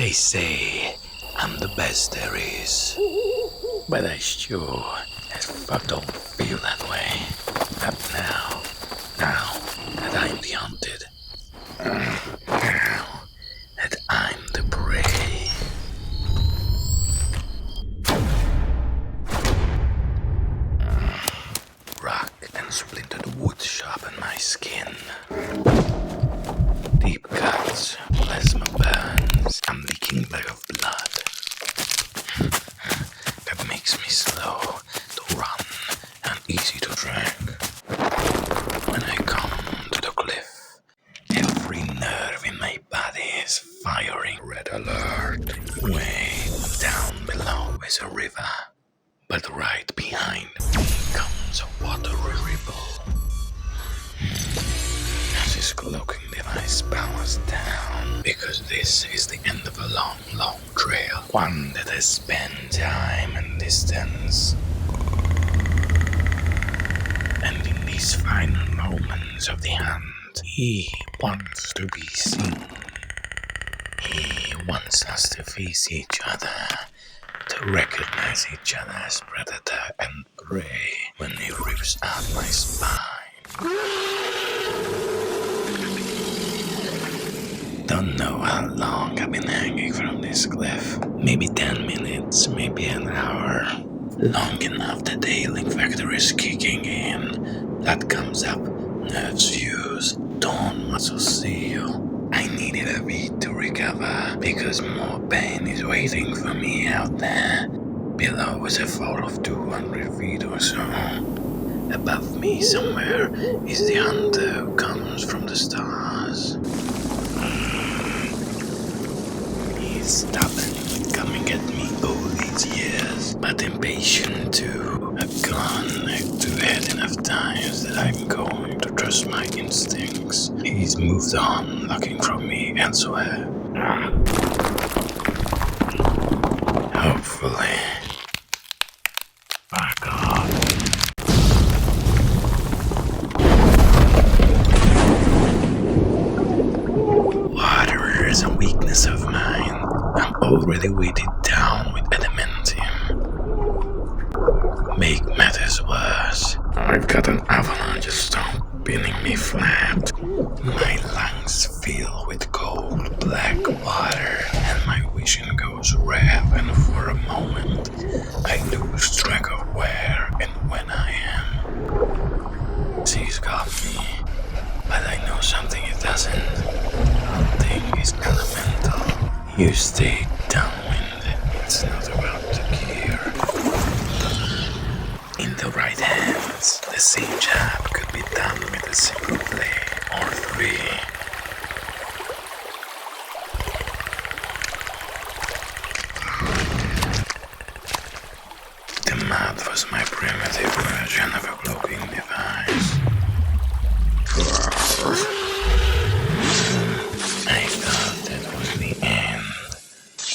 They say I'm the best there is, but I sure as fuck don't feel that way. Not now that I'm the hunted. Now that I'm the prey. Rock and splintered wood sharpen my skin. Deep cuts, plasma burns. I'm leaking like of blood. That makes me slow to run and easy to drag. When I come to the cliff, every nerve in my body is firing red alert. Way down below is a river, but right behind me comes a watery ripple. As his cloaking device powers down, because this is the end of a long, long trail, one that has spent time and distance. And in these final moments of the hunt, he wants to be seen. He wants us to face each other, to recognize each other as predator and prey when he rips out my spine. Don't know how long I've been hanging from this cliff. Maybe 10 minutes, maybe an hour. Long enough that the healing factor is kicking in. Blood comes up, nerves fuse, torn muscles seal. I needed a beat to recover, because more pain is waiting for me out there. Below is a fall of 200 feet or so. Above me somewhere is the hunter who comes from the stars. He's stubborn, coming at me all these years, but impatient too. I've gone to bed enough times that I'm going to trust my instincts. He's moved on, looking from me elsewhere. Hopefully. Fuck off. Water is a weakness of mine. I'm already weighted down with adamantium. Make matters worse, I've got an avalanche of stone pinning me flat. My lungs fill with cold black water, and my vision goes red, and for a moment I lose track of where and when I am. She's got me, but I know something it doesn't. Hunting is elemental. You stay downwind. It's not about the gear. In the right hands, the same job could be done with a single blade or 3. The mud was my primitive version of a cloaking device. I thought that was the end,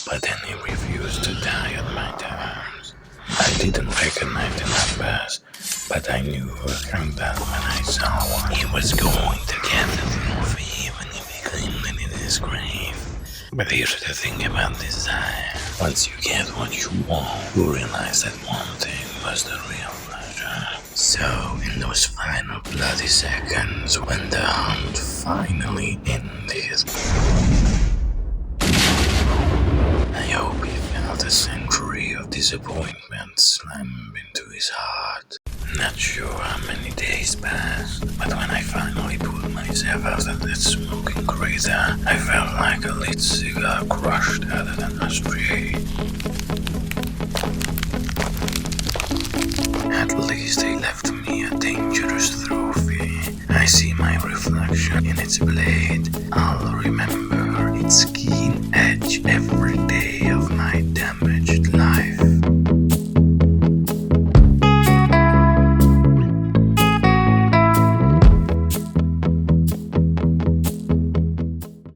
but then he refused to die on my terms. I didn't recognize the numbers, but I knew a countdown when I saw one. He was going to get the movie even if he claimed it in his grave. But here's the thing about desire. Once you get what you want, you realize that wanting was the real pleasure. So, in those final bloody seconds, when the hunt finally ended, I hope he felt a century of disappointment slam into his heart. Not sure how many days passed, but when I finally pulled myself out of that smoking crater, I felt like a lit cigar crushed out of an ashtray. At least they left me a dangerous trophy. I see my reflection in its blade. I'll remember its key.